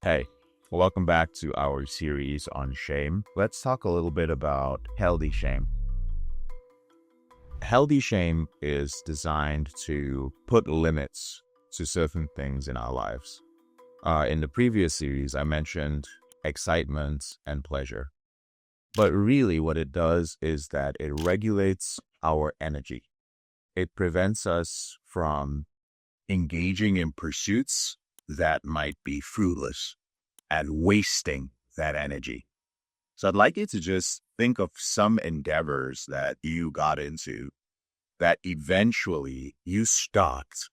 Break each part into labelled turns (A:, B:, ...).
A: Hey, welcome back to our series on shame. Let's talk a little bit about healthy shame. Healthy shame is designed to put limits to certain things in our lives. In the previous series, I mentioned excitement and pleasure. But really, what it does is that it regulates our energy. It prevents us from engaging in pursuits that might be fruitless and wasting that energy. So I'd like you to just think of some endeavors that you got into that eventually you stopped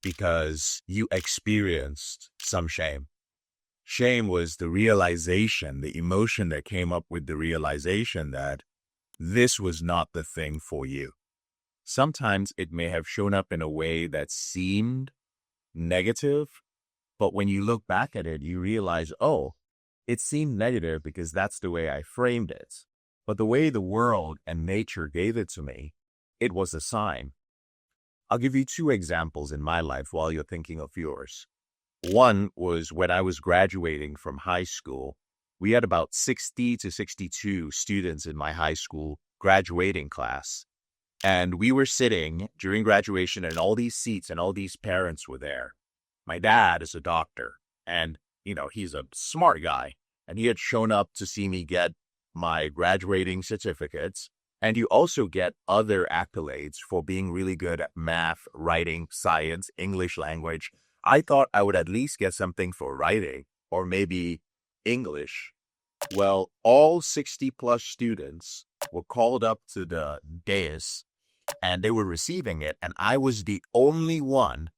A: because you experienced some shame. Shame was the realization, the emotion that came up with the realization that this was not the thing for you. Sometimes it may have shown up in a way that seemed negative, but when you look back at it, you realize, oh, it seemed negative because that's the way I framed it. But the way the world and nature gave it to me, it was a sign. I'll give you two examples in my life while you're thinking of yours. One was when I was graduating from high school. We had about 60 to 62 students in my high school graduating class. And we were sitting during graduation and all these seats and all these parents were there. My dad is a doctor and, he's a smart guy. And he had shown up to see me get my graduating certificates. And you also get other accolades for being really good at math, writing, science, English language. I thought I would at least get something for writing or maybe English. Well, all 60 plus students were called up to the dais and they were receiving it. And I was the only one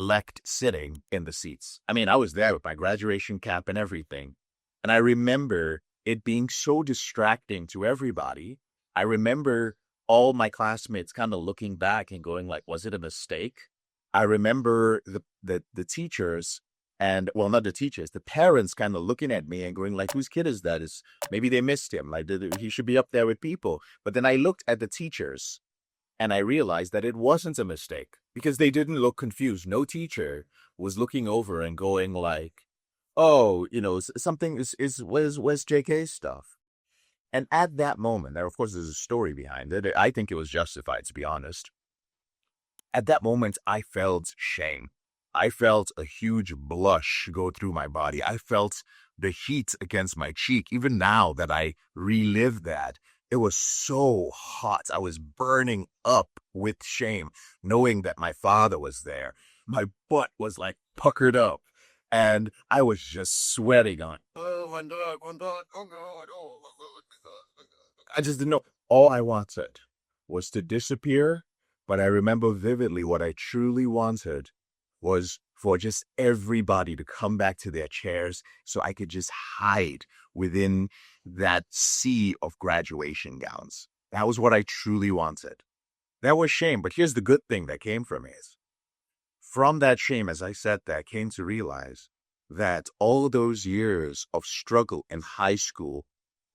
A: left sitting in the seats. I mean, I was there with my graduation cap and everything. And I remember it being so distracting to everybody. I remember all my classmates kind of looking back and going like, was it a mistake? I remember the teachers and, well, not the teachers, the parents kind of looking at me and going like, whose kid is that? Maybe they missed him. Like he should be up there with people. But then I looked at the teachers and I realized that it wasn't a mistake because they didn't look confused. No teacher was looking over and going like, oh, something was JK's stuff. And at that moment, there, of course, there's a story behind it. I think it was justified, to be honest. At that moment, I felt shame. I felt a huge blush go through my body. I felt the heat against my cheek. Even now that I relive that, it was so hot. I was burning up with shame, knowing that my father was there. My butt was like puckered up. And I was just sweating on, oh, my dog, oh, God, oh, God. I just didn't know. All I wanted was to disappear. But I remember vividly what I truly wanted was for just everybody to come back to their chairs so I could just hide within that sea of graduation gowns. That was what I truly wanted. That was shame. But here's the good thing that came from it. From that shame, as I said that, I came to realize that all those years of struggle in high school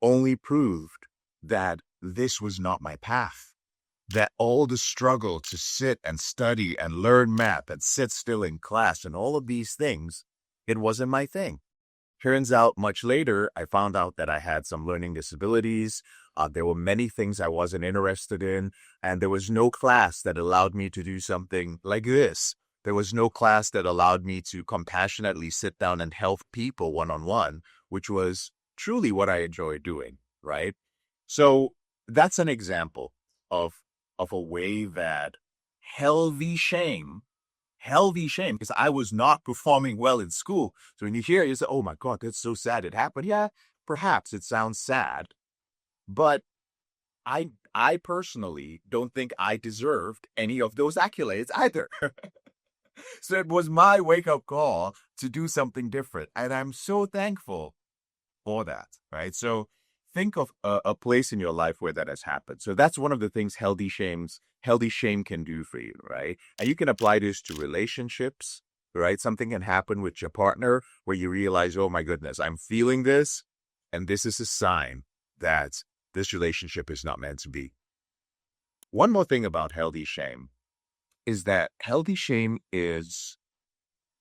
A: only proved that this was not my path. That all the struggle to sit and study and learn math and sit still in class and all of these things, it wasn't my thing. Turns out much later, I found out that I had some learning disabilities. There were many things I wasn't interested in, and there was no class that allowed me to do something like this. There was no class that allowed me to compassionately sit down and help people one-on-one, which was truly what I enjoyed doing, right? So that's an example of a way that healthy shame, because I was not performing well in school. So when you hear it, you say, oh my God, that's so sad it happened. Yeah, perhaps it sounds sad, but I personally don't think I deserved any of those accolades either. So it was my wake-up call to do something different. And I'm so thankful for that, right? So think of a place in your life where that has happened. So that's one of the things healthy shame can do for you, right? And you can apply this to relationships, right? Something can happen with your partner where you realize, oh my goodness, I'm feeling this. And this is a sign that this relationship is not meant to be. One more thing about healthy shame is that healthy shame is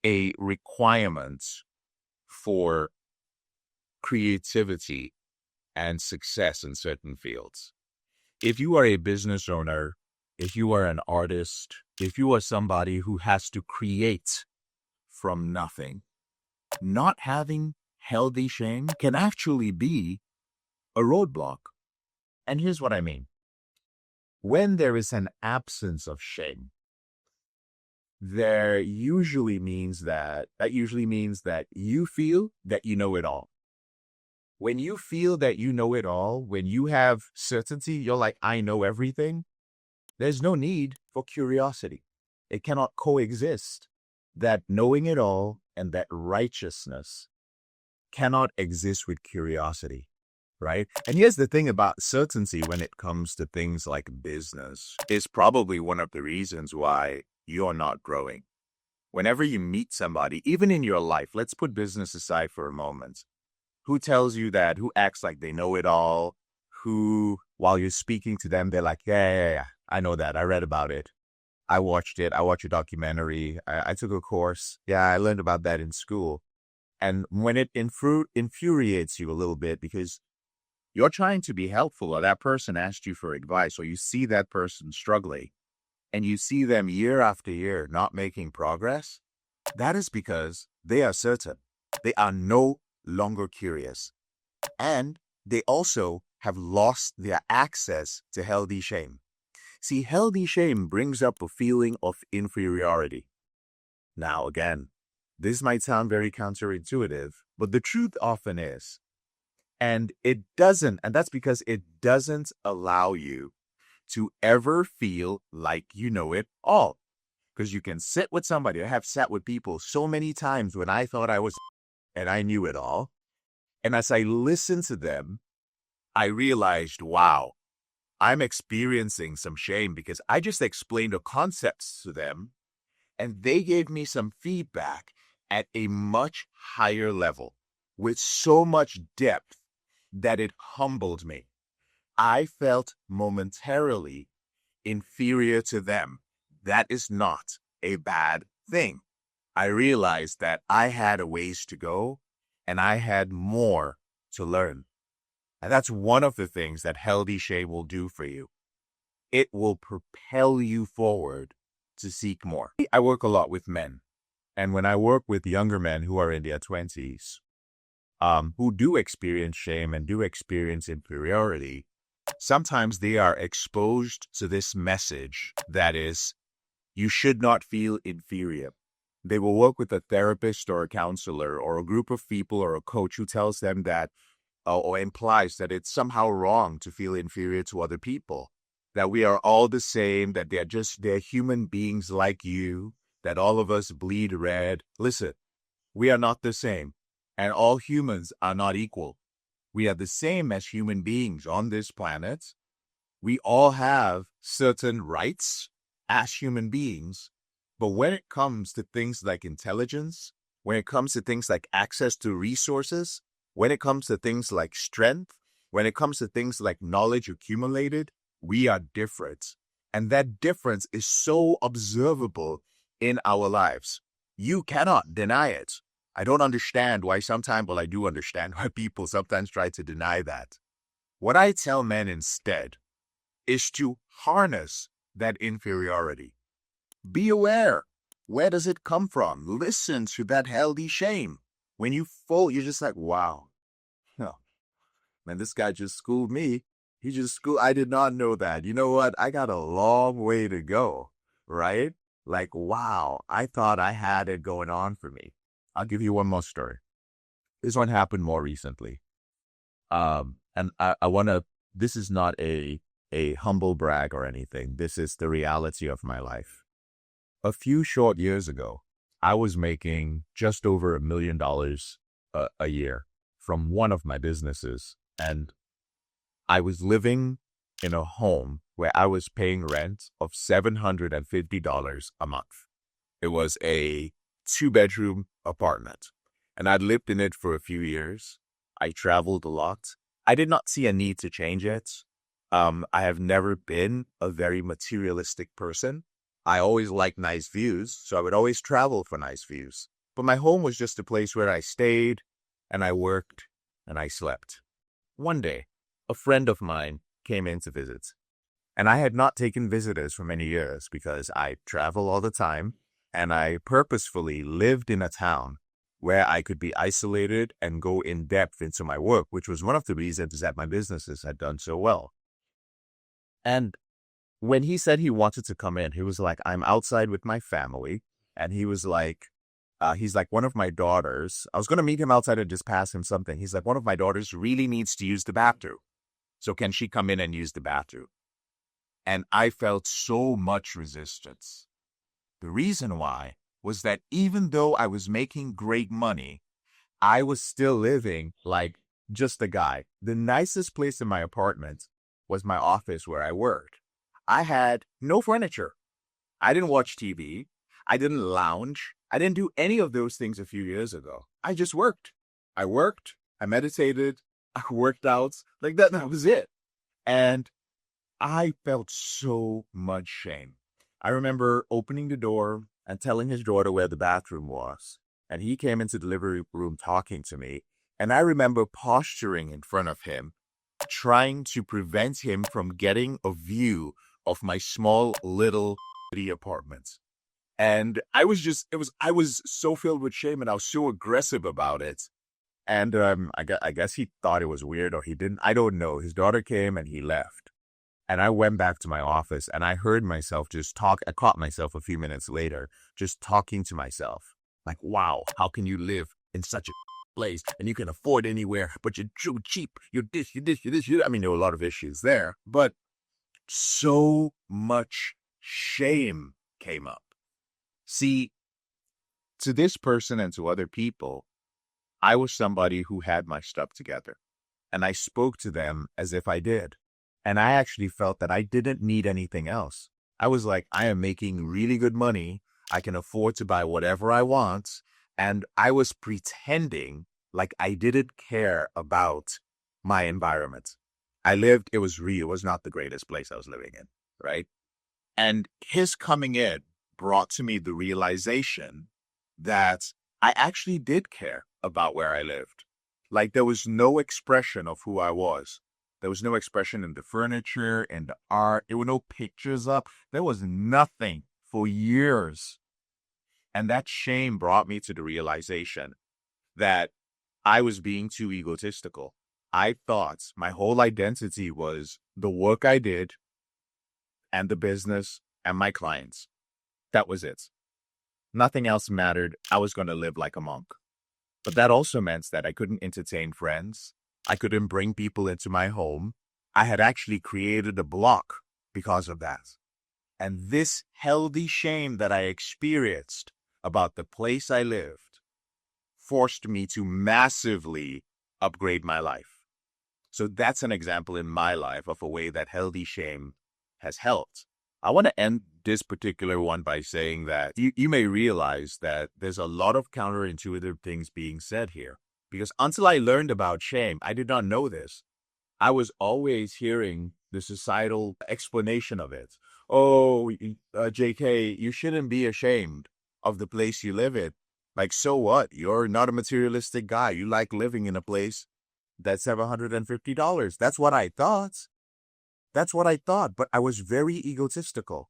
A: a requirement for creativity and success in certain fields. If you are a business owner, if you are an artist, if you are somebody who has to create from nothing, not having healthy shame can actually be a roadblock. And here's what I mean. When there is an absence of shame, that usually means that you feel that you know it all. When you feel that you know it all, when you have certainty, you're like, I know everything. There's no need for curiosity. It cannot coexist. That knowing it all and that righteousness cannot exist with curiosity, right? And here's the thing about certainty when it comes to things like business is probably one of the reasons why you're not growing. Whenever you meet somebody, even in your life, let's put business aside for a moment, who tells you that, who acts like they know it all, who, while you're speaking to them, they're like, yeah, I know that. I read about it. I watched it. I watched a documentary. I took a course. Yeah, I learned about that in school. And when it infuriates you a little bit because you're trying to be helpful or that person asked you for advice or you see that person struggling and you see them year after year not making progress, that is because they are certain. They are no longer curious. And they also have lost their access to healthy shame. See, healthy shame brings up a feeling of inferiority. Now, again, this might sound very counterintuitive, but the truth often is. And that's because it doesn't allow you to ever feel like you know it all. Because you can sit with somebody. I have sat with people so many times when I thought I was and I knew it all. And as I listened to them, I realized, wow, I'm experiencing some shame because I just explained the concepts to them and they gave me some feedback at a much higher level with so much depth that it humbled me. I felt momentarily inferior to them. That is not a bad thing. I realized that I had a ways to go and I had more to learn. And that's one of the things that healthy shame will do for you. It will propel you forward to seek more. I work a lot with men. And when I work with younger men who are in their 20s, who do experience shame and do experience inferiority, sometimes they are exposed to this message that is, you should not feel inferior. They will work with a therapist or a counselor or a group of people or a coach who tells them that or implies that it's somehow wrong to feel inferior to other people, that we are all the same, that they're human beings like you, that all of us bleed red. Listen, we are not the same, and all humans are not equal. We are the same as human beings on this planet. We all have certain rights as human beings, but when it comes to things like intelligence, when it comes to things like access to resources, when it comes to things like strength, when it comes to things like knowledge accumulated, we are different. And that difference is so observable in our lives. You cannot deny it. I don't understand why sometimes, well, I do understand why people sometimes try to deny that. What I tell men instead is to harness that inferiority. Be aware. Where does it come from? Listen to that healthy shame. When you fall, you're just like, wow. Oh, man, this guy just schooled me. I did not know that. You know what? I got a long way to go, right? Like, wow, I thought I had it going on for me. I'll give you one more story. This one happened more recently. And I want to, this is not a humble brag or anything. This is the reality of my life. A few short years ago, I was making just over $1 million a year from one of my businesses. And I was living in a home where I was paying rent of $750 a month. It was a 2-bedroom apartment, and I'd lived in it for a few years. I traveled a lot. I did not see a need to change it. I have never been a very materialistic person. I always liked nice views, so I would always travel for nice views. But my home was just a place where I stayed. and I worked and I slept. One day, a friend of mine came in to visit, and I had not taken visitors for many years because I travel all the time, and I purposefully lived in a town where I could be isolated and go in depth into my work, which was one of the reasons that my businesses had done so well. And when he said he wanted to come in, he was like, I'm outside with my family. And he was like, he's like, one of my daughters, I was going to meet him outside and just pass him something. He's like, one of my daughters really needs to use the bathroom. So can she come in and use the bathroom? And I felt so much resistance. The reason why was that even though I was making great money, I was still living like just a guy. The nicest place in my apartment was my office where I worked. I had no furniture. I didn't watch TV. I didn't lounge. I didn't do any of those things a few years ago. I just worked. I meditated, I worked out. Like that was it. And I felt so much shame. I remember opening the door and telling his daughter where the bathroom was. And he came into the living room talking to me. And I remember posturing in front of him, trying to prevent him from getting a view of my small little apartment. And I was so filled with shame, and I was so aggressive about it. And I guess he thought it was weird, or he didn't. I don't know. His daughter came and he left. And I went back to my office and I heard myself just talk. I caught myself a few minutes later just talking to myself. Like, wow, how can you live in such a place and you can afford anywhere, but you're too cheap. You're this, you're this, you're this. I mean, there were a lot of issues there, but so much shame came up. See, to this person and to other people, I was somebody who had my stuff together, and I spoke to them as if I did. And I actually felt that I didn't need anything else. I was like, I am making really good money. I can afford to buy whatever I want. And I was pretending like I didn't care about my environment. It was real. It was not the greatest place I was living in, right? And his coming in brought to me the realization that I actually did care about where I lived. Like there was no expression of who I was. There was no expression in the furniture, in the art. There were no pictures up. There was nothing for years. And that shame brought me to the realization that I was being too egotistical. I thought my whole identity was the work I did and the business and my clients. That was it. Nothing else mattered. I was going to live like a monk. But that also meant that I couldn't entertain friends. I couldn't bring people into my home. I had actually created a block because of that. And this healthy shame that I experienced about the place I lived forced me to massively upgrade my life. So that's an example in my life of a way that healthy shame has helped. I want to end this particular one by saying that you may realize that there's a lot of counterintuitive things being said here. Because until I learned about shame, I did not know this. I was always hearing the societal explanation of it. Oh, JK, you shouldn't be ashamed of the place you live in. Like, so what? You're not a materialistic guy. You like living in a place that's $750. That's what I thought. That's what I thought. But I was very egotistical.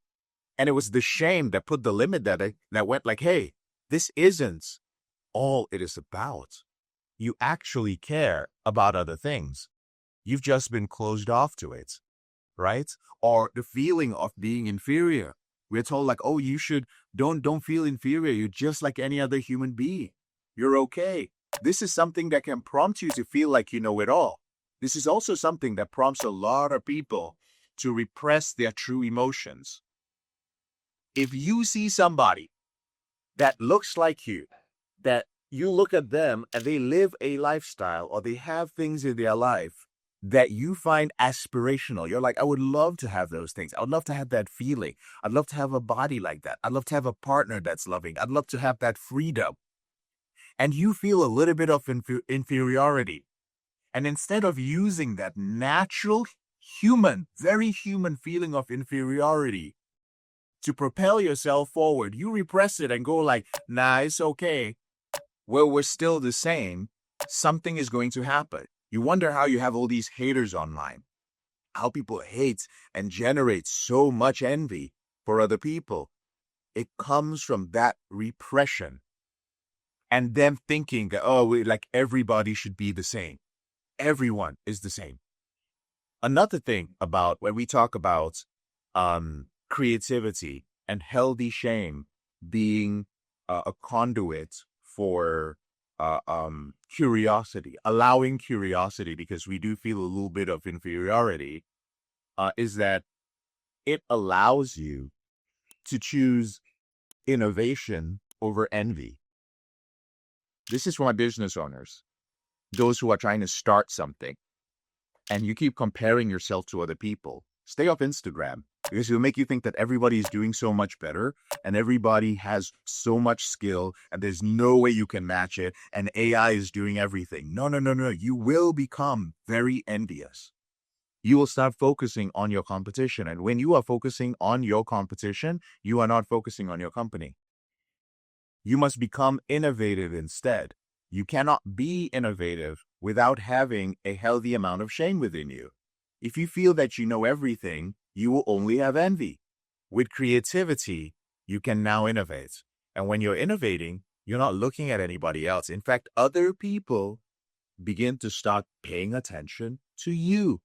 A: And it was the shame that put the limit that went like, hey, this isn't all it is about. You actually care about other things. You've just been closed off to it, right? Or the feeling of being inferior. We're told like, oh, you should, don't feel inferior. You're just like any other human being. You're okay. This is something that can prompt you to feel like you know it all. This is also something that prompts a lot of people to repress their true emotions. If you see somebody that looks like you, that you look at them and they live a lifestyle or they have things in their life that you find aspirational. You're like, I would love to have those things. I would love to have that feeling. I'd love to have a body like that. I'd love to have a partner that's loving. I'd love to have that freedom. And you feel a little bit of inferiority. And instead of using that natural human, very human feeling of inferiority to propel yourself forward, you repress it and go like, nah, it's okay. Well, we're still the same. something is going to happen. You wonder how you have all these haters online, how people hate and generate so much envy for other people. It comes from that repression and them thinking that, oh, like everybody should be the same. Everyone is the same. Another thing about when we talk about creativity and healthy shame being a conduit for curiosity, allowing curiosity, because we do feel a little bit of inferiority, is that it allows you to choose innovation over envy. This is for my business owners, those who are trying to start something, and you keep comparing yourself to other people. Stay off Instagram, because it'll make you think that everybody is doing so much better and everybody has so much skill and there's no way you can match it and AI is doing everything. No, no, no, no. You will become very envious. You will start focusing on your competition. And when you are focusing on your competition, you are not focusing on your company. You must become innovative instead. You cannot be innovative without having a healthy amount of shame within you. If you feel that you know everything, you will only have envy. With creativity, you can now innovate. And when you're innovating, you're not looking at anybody else. In fact, other people begin to start paying attention to you.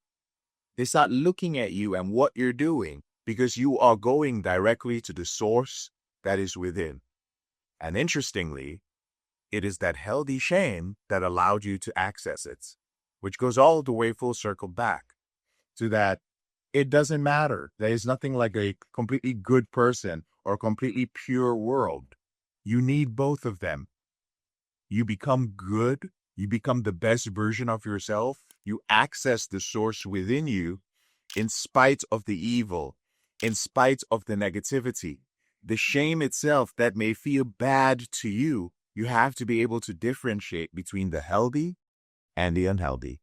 A: They start looking at you and what you're doing because you are going directly to the source that is within. And interestingly, it is that healthy shame that allowed you to access it, which goes all the way full circle back to that it doesn't matter. There is nothing like a completely good person or a completely pure world. You need both of them. You become good. You become the best version of yourself. You access the source within you in spite of the evil, in spite of the negativity. The shame itself that may feel bad to you, you have to be able to differentiate between the healthy and the unhealthy.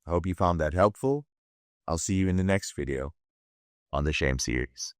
A: I hope you found that helpful. I'll see you in the next video on the Shame series.